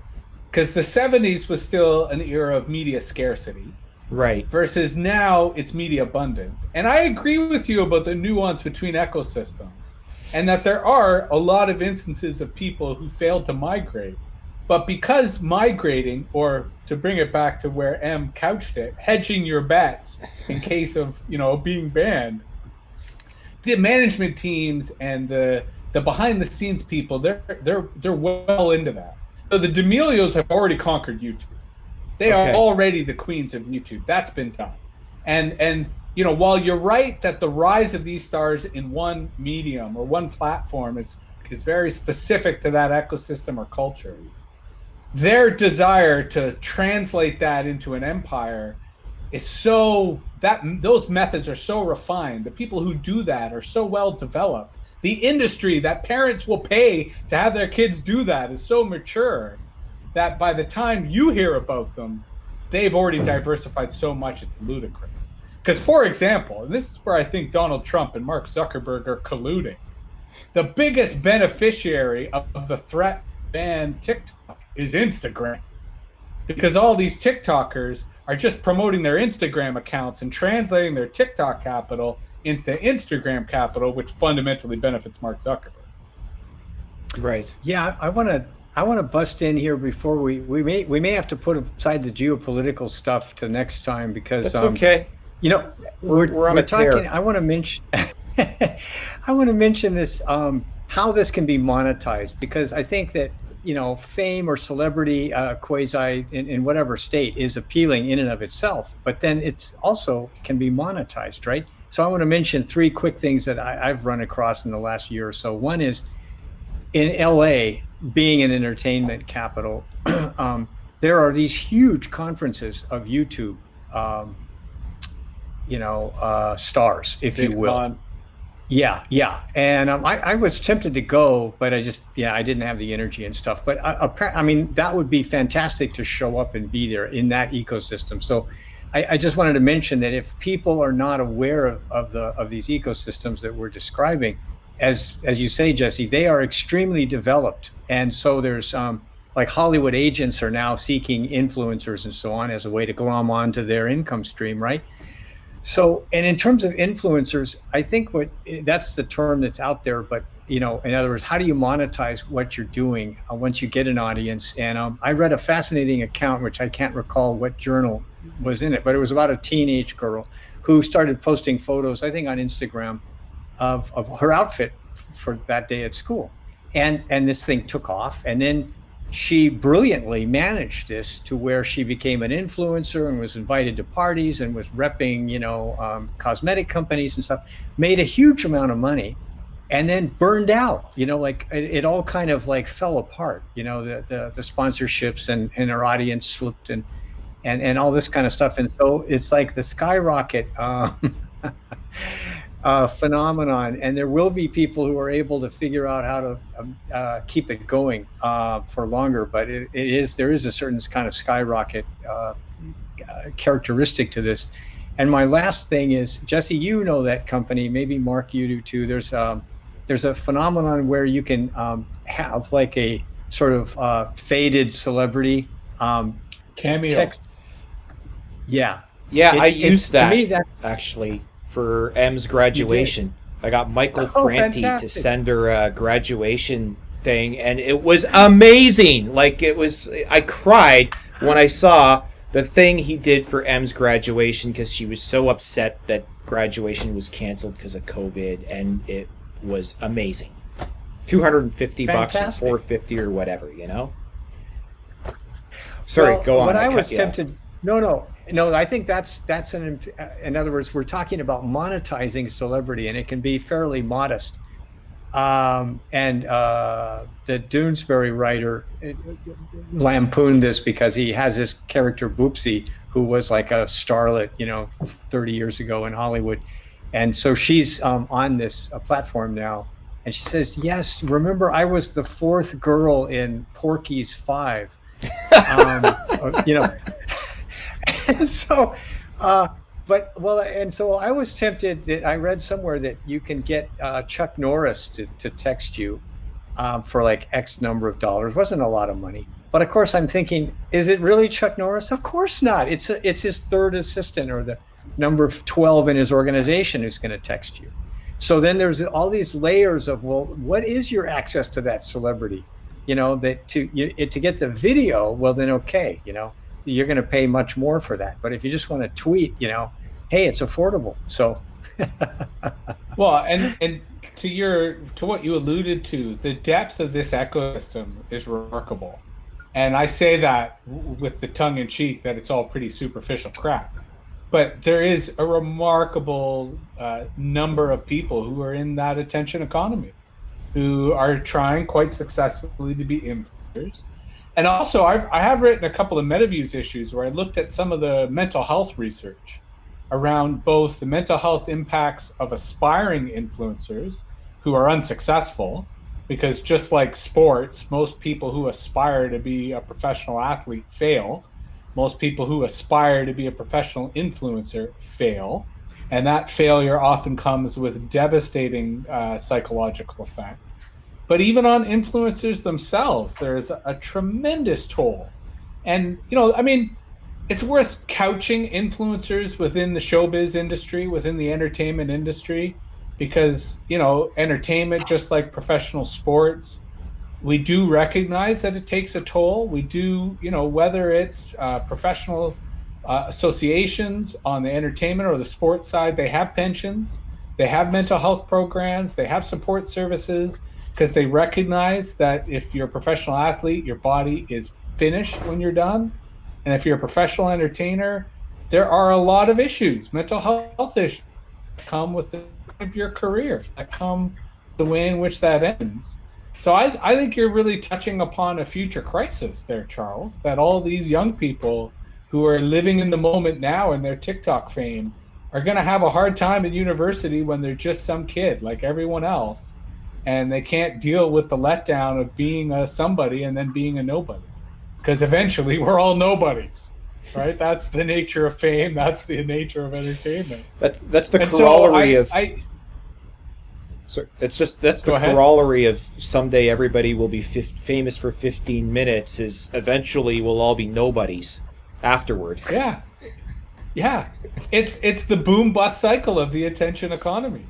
Because the 70s was still an era of media scarcity. Right. Versus now it's media abundance. And I agree with you about the nuance between ecosystems and that there are a lot of instances of people who failed to migrate. But because migrating, or to bring it back to where M couched it, hedging your bets in case of, being banned, the management teams and the behind the scenes people, they're well into that. So the D'Amelios have already conquered YouTube. They are already the queens of YouTube. That's been done. And while you're right that the rise of these stars in one medium or one platform is very specific to that ecosystem or culture, their desire to translate that into an empire is those methods are so refined. The people who do that are so well developed. The industry that parents will pay to have their kids do that is so mature that by the time you hear about them, they've already diversified so much it's ludicrous. Because, for example, and this is where I think Donald Trump and Mark Zuckerberg are colluding, the biggest beneficiary of the threat ban TikTok is Instagram. Because all these TikTokers are just promoting their Instagram accounts and translating their TikTok capital into Instagram capital, which fundamentally benefits Mark Zuckerberg. Right. Yeah, I want to bust in here before we may have to put aside the geopolitical stuff to next time, because that's okay. We're on a tear. talking. I want to mention this, how this can be monetized, because I think that fame or celebrity quasi in whatever state is appealing in and of itself, but then it's also can be monetized, right? So I want to mention three quick things that I've run across in the last year or so. One is, in LA, being an entertainment capital, there are these huge conferences of YouTube, stars, if you will. Yeah. And I was tempted to go, but I didn't have the energy and stuff. But that would be fantastic to show up and be there in that ecosystem. So I just wanted to mention that if people are not aware of these ecosystems that we're describing, as you say, Jesse, they are extremely developed. And so there's like Hollywood agents are now seeking influencers and so on as a way to glom onto their income stream, right? So, and in terms of influencers, I think that's the term that's out there, but in other words, how do you monetize what you're doing once you get an audience? And I read a fascinating account, which I can't recall what journal was in it, but it was about a teenage girl who started posting photos, I think on Instagram, of her outfit for that day at school. And this thing took off. And then she brilliantly managed this to where she became an influencer and was invited to parties and was repping, cosmetic companies and stuff, made a huge amount of money. and then burned out. Like it all kind of like fell apart. The sponsorships and our audience slipped and all this kind of stuff. And so it's like the skyrocket phenomenon. And there will be people who are able to figure out how to keep it going for longer. But there is a certain kind of skyrocket characteristic to this. And my last thing is, Jesse, that company, maybe Mark, you do too. There's a phenomenon where you can have like a sort of faded celebrity cameo. Text. Yeah. I used that to me, actually for M's graduation. I got Michael Franti to send her a graduation thing, and it was amazing. Like I cried when I saw the thing he did for M's graduation, because she was so upset that graduation was canceled because of COVID, and it was amazing. $250 or $450 or whatever, Sorry, go on. What I was tempted. No. I think that's in other words, we're talking about monetizing celebrity, and it can be fairly modest. And the Doonesbury writer lampooned this because he has this character Boopsie, who was like a starlet, 30 years ago in Hollywood. And so she's on this platform now, and she says, "Yes, remember I was the fourth girl in Porky's 5." And so, and so I was tempted that I read somewhere that you can get Chuck Norris to text you for like X number of dollars. It wasn't a lot of money, but of course I'm thinking, is it really Chuck Norris? Of course not. It's his third assistant or the number 12 in his organization who's going to text you. So then there's all these layers of, well, what is your access to that celebrity? That to get the video, well then okay, you're going to pay much more for that. But if you just want to tweet, hey, it's affordable. So well, and to what you alluded to, the depth of this ecosystem is remarkable. And I say that with the tongue in cheek that it's all pretty superficial crap. But there is a remarkable number of people who are in that attention economy, who are trying quite successfully to be influencers. And also, I have written a couple of MetaViews issues where I looked at some of the mental health research around both the mental health impacts of aspiring influencers who are unsuccessful, because just like sports, most people who aspire to be a professional athlete fail. Most people who aspire to be a professional influencer fail. And that failure often comes with devastating psychological effect. But even on influencers themselves, there's a tremendous toll. And, it's worth couching influencers within the showbiz industry, within the entertainment industry, because, entertainment, just like professional sports, we do recognize that it takes a toll. We do, whether it's professional associations on the entertainment or the sports side, they have pensions, they have mental health programs, they have support services, because they recognize that if you're a professional athlete, your body is finished when you're done. And if you're a professional entertainer, there are a lot of issues, mental health issues, that come with the end of your career, that come the way in which that ends. So I think you're really touching upon a future crisis there, Charles, that all these young people who are living in the moment now in their TikTok fame are going to have a hard time at university when they're just some kid like everyone else. And they can't deal with the letdown of being a somebody and then being a nobody. Because eventually we're all nobodies, right? That's the nature of fame. That's the nature of entertainment. That's the corollary of... corollary of someday everybody will be famous for 15 minutes, is eventually we'll all be nobodies afterward. Yeah. It's the boom bust cycle of the attention economy.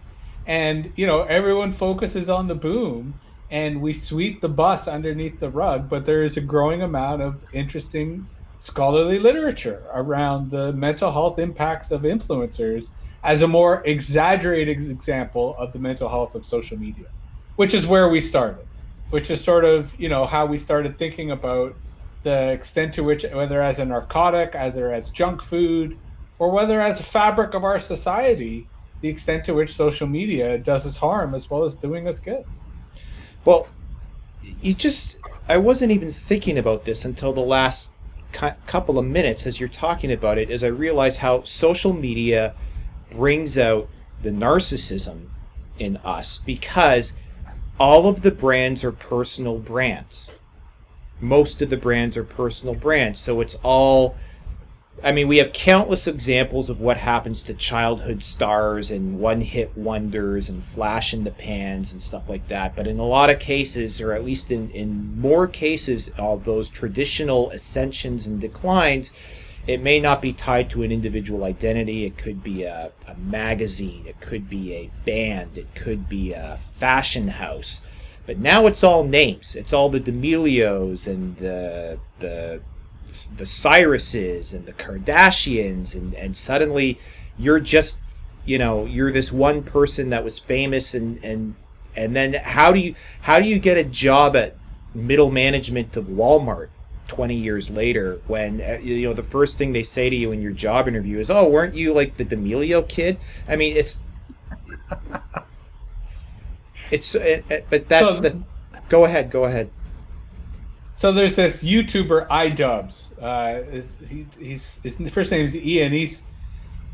And, everyone focuses on the boom and we sweep the bus underneath the rug, but there is a growing amount of interesting scholarly literature around the mental health impacts of influencers as a more exaggerated example of the mental health of social media, which is where we started, which is sort of, how we started thinking about the extent to which, whether as a narcotic, either as junk food, or whether as a fabric of our society, the extent to which social media does us harm as well as doing us good. Well, I wasn't even thinking about this until the last couple of minutes as you're talking about it, as I realize how social media brings out the narcissism in us, because all of the brands are personal brands. Most of the brands are personal brands. So it's all, I mean, we have countless examples of what happens to childhood stars and one-hit wonders and flash in the pans and stuff like that. But in a lot of cases, or at least in more cases, all those traditional ascensions and declines, it may not be tied to an individual identity. It could be a magazine. It could be a band. It could be a fashion house. But now it's all names. It's all the D'Amelios and the Cyruses and the Kardashians, and suddenly you're just, you're this one person that was famous, and then how do you get a job at middle management of Walmart 20 years later, when the first thing they say to you in your job interview is, "Oh, weren't you like the D'Amelio kid?" I mean, but that's go ahead. So there's this YouTuber iDubbbz. His first name is Ian.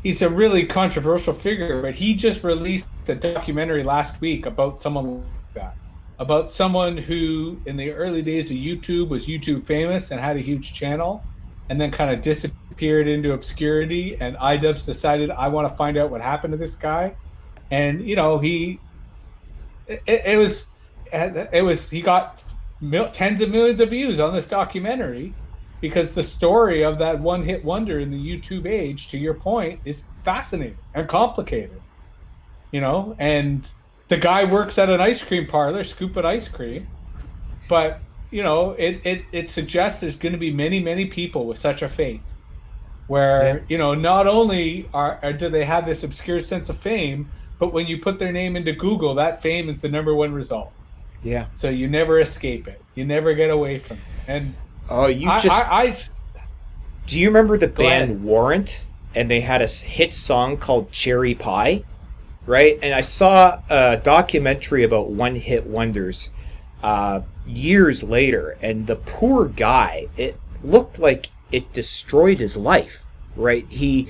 He's a really controversial figure, but he just released a documentary last week about someone like that, about someone who in the early days of YouTube was YouTube famous and had a huge channel, and then kind of disappeared into obscurity. And iDubbbz decided, I want to find out what happened to this guy, and he got tens of millions of views on this documentary, because the story of that one-hit wonder in the YouTube age, to your point, is fascinating and complicated. And the guy works at an ice cream parlor, scooping ice cream, but it suggests there's going to be many, many people with such a fate, where not only do they have this obscure sense of fame, but when you put their name into Google, that fame is the number one result. Yeah. So you never escape it. You never get away from it. And do you remember the band Warrant? And they had a hit song called Cherry Pie, right? And I saw a documentary about one-hit wonders years later, and the poor guy, it looked like it destroyed his life, right? He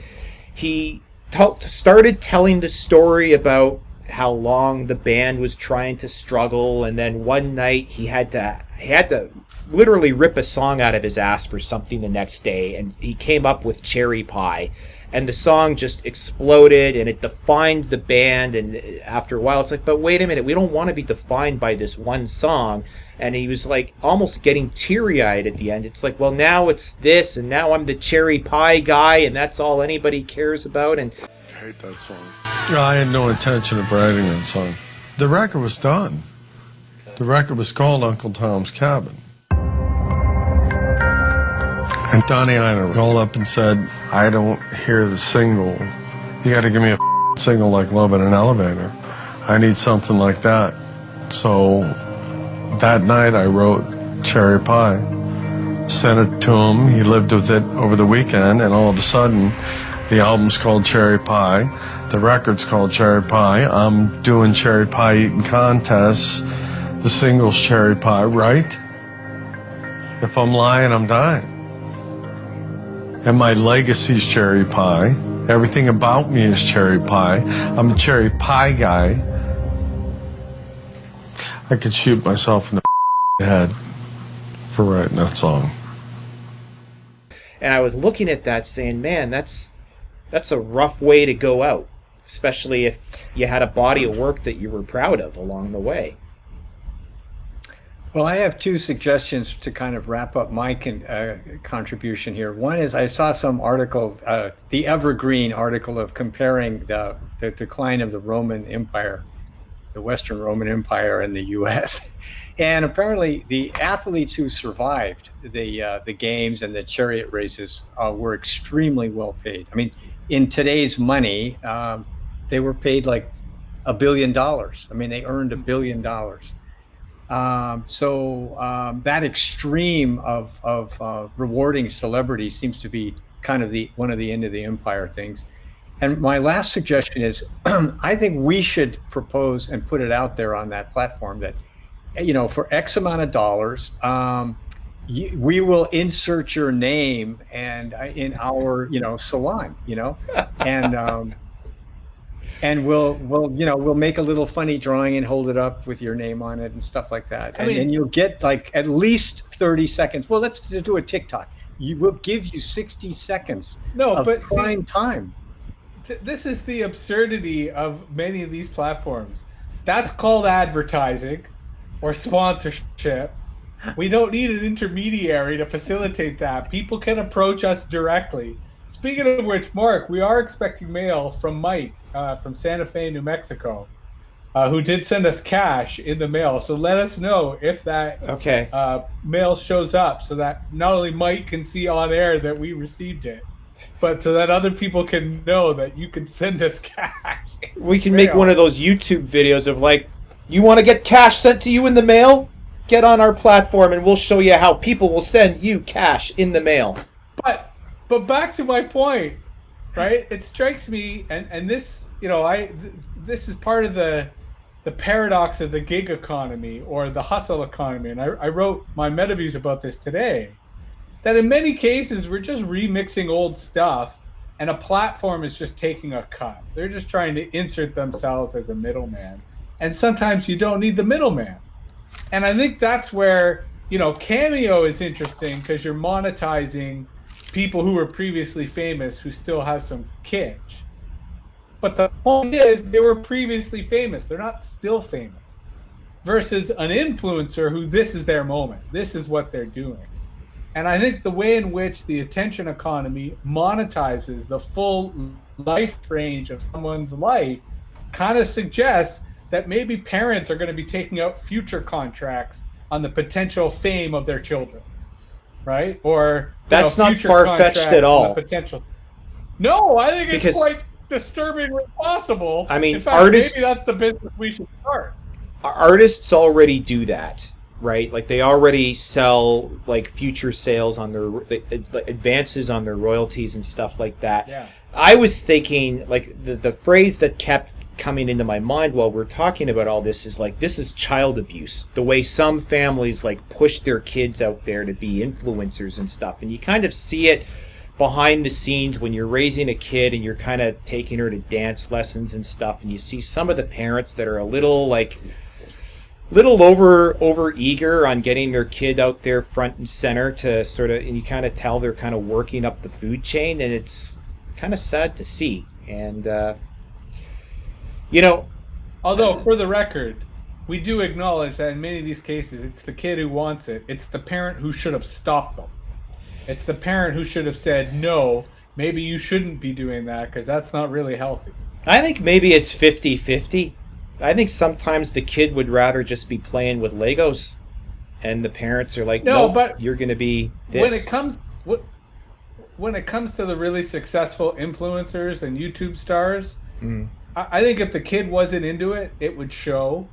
started telling the story about how long the band was trying to struggle, and then one night he had to literally rip a song out of his ass for something the next day, and he came up with Cherry Pie, and the song just exploded, and it defined the band. And after a while it's like, but wait a minute, we don't want to be defined by this one song. And he was like almost getting teary-eyed at the end. It's like, well, now it's this, and now I'm the Cherry Pie guy, and that's all anybody cares about. And I hate that song. I had no intention of writing that song. The record was done. The record was called Uncle Tom's Cabin. And Donnie Einer called up and said, I don't hear the single. You got to give me a single like Love in an Elevator. I need something like that. So that night I wrote Cherry Pie, sent it to him. He lived with it over the weekend, and all of a sudden the album's called Cherry Pie. The record's called Cherry Pie. I'm doing cherry pie eating contests. The single's Cherry Pie, right? If I'm lying, I'm dying. And my legacy's cherry pie. Everything about me is cherry pie. I'm a cherry pie guy. I could shoot myself in the head for writing that song. And I was looking at that saying, man, that's a rough way to go out, especially if you had a body of work that you were proud of along the way. Well, I have two suggestions to kind of wrap up my contribution here. One is I saw some article, the Evergreen article, of comparing the decline of the Roman Empire, the Western Roman Empire in the U.S. And apparently the athletes who survived the games and the chariot races were extremely well paid. I mean, in today's money, they were paid like $1 billion. I mean, they earned $1 billion. So that extreme of rewarding celebrity seems to be kind of one of the end of the empire things. And my last suggestion is, I think we should propose and put it out there on that platform that, for X amount of dollars, we will insert your name and in our, salon, and we'll make a little funny drawing and hold it up with your name on it and stuff like that. And you'll get like at least 30 seconds. Well, let's do a TikTok. We'll give you 60 seconds of prime time. This is the absurdity of many of these platforms. That's called advertising or sponsorship. We don't need an intermediary to facilitate that. People can approach us directly. Speaking of which, Mark, we are expecting mail from Mike from Santa Fe, New Mexico, who did send us cash in the mail. So let us know if that mail shows up, so that not only Mike can see on air that we received it, but so that other people can know that you can send us cash. We can make one of those YouTube videos of like, you want to get cash sent to you in the mail? Get on our platform and we'll show you how people will send you cash in the mail. But back to my point, right? It strikes me, and this, this is part of the paradox of the gig economy or the hustle economy. And I wrote my meta views about this today, that in many cases we're just remixing old stuff and a platform is just taking a cut. They're just trying to insert themselves as a middleman. And sometimes you don't need the middleman. And I think that's where, Cameo is interesting, because you're monetizing people who were previously famous who still have some kitsch. But the point is, they were previously famous. They're not still famous. Versus an influencer who this is their moment. This is what they're doing. And I think the way in which the attention economy monetizes the full life range of someone's life kind of suggests that maybe parents are going to be taking out future contracts on the potential fame of their children, right? Or that's not far-fetched at all. Potential. No, I think it's quite disturbingly possible. I mean, in fact, artists, maybe that's the business we should start. Artists already do that, right? Like they already sell like future sales on their advances on their royalties and stuff like that. Yeah. I was thinking like the phrase that kept coming into my mind while we're talking about all this is like, this is child abuse, the way some families like push their kids out there to be influencers and stuff. And you kind of see it behind the scenes when you're raising a kid and you're kind of taking her to dance lessons and stuff, and you see some of the parents that are a little over eager on getting their kid out there front and center to sort of, and you kind of tell they're kind of working up the food chain, and it's kind of sad to see. And although for the record, we do acknowledge that in many of these cases, it's the kid who wants it. It's the parent who should have stopped them. It's the parent who should have said, no, maybe you shouldn't be doing that because that's not really healthy. I think maybe it's 50-50. I think sometimes the kid would rather just be playing with Legos, and the parents are like, no, but you're going to be this. When it comes to the really successful influencers and YouTube stars, I think if the kid wasn't into it, it would show,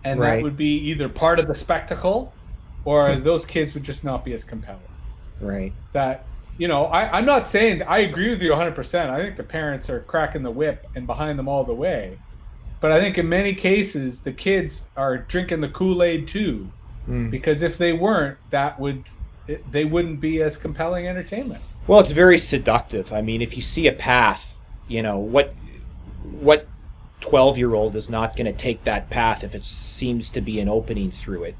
and that would be either part of the spectacle, or those kids would just not be as compelling. Right. That, I'm not saying, I agree with you 100%. I think the parents are cracking the whip and behind them all the way. But I think in many cases, the kids are drinking the Kool-Aid too, because if they weren't, they wouldn't be as compelling entertainment. Well, it's very seductive. I mean, if you see a path, what 12-year-old is not going to take that path if it seems to be an opening through it,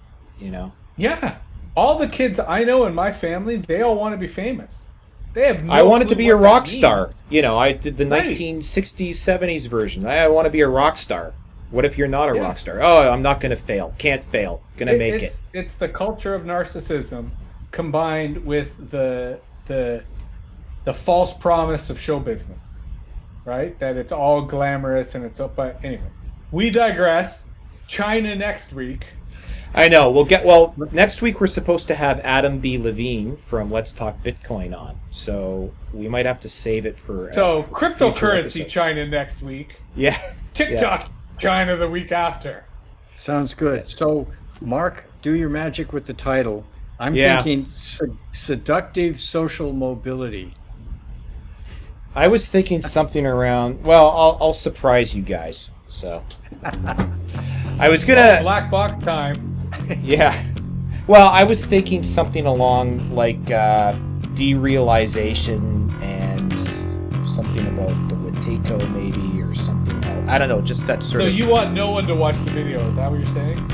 Yeah. All the kids I know in my family, they all want to be famous. They have no I wanted clue to be a what rock that star. means. I did the 1960s, 70s version. I want to be a rock star. What if you're not a rock star? Oh, I'm not going to fail. Can't fail. Going to make it. It's the culture of narcissism combined with the false promise of show business, right? That it's all glamorous and but anyway, we digress. China next week. I know. Next week we're supposed to have Adam B. Levine from Let's Talk Bitcoin on, so we might have to save it for cryptocurrency China next week. Yeah. TikTok China the week after. Sounds good. Yes. So, Mark, do your magic with the title. I'm thinking seductive social mobility. I was thinking something around. Well, I'll surprise you guys. So I was gonna. Black box time. Yeah. Well, I was thinking something along like derealization and something about the Wateko maybe or something else. I don't know. Just that sort So of. you want no one to watch the video? Is that what you're saying?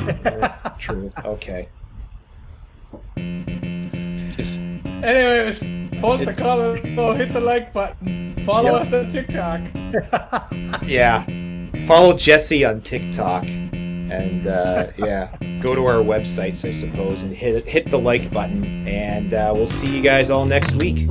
True. Okay. Anyways, post a comment, hit the like button, follow us on TikTok. Yeah. Follow Jesse on TikTok. And yeah, go to our websites, I suppose, and hit the like button. And we'll see you guys all next week.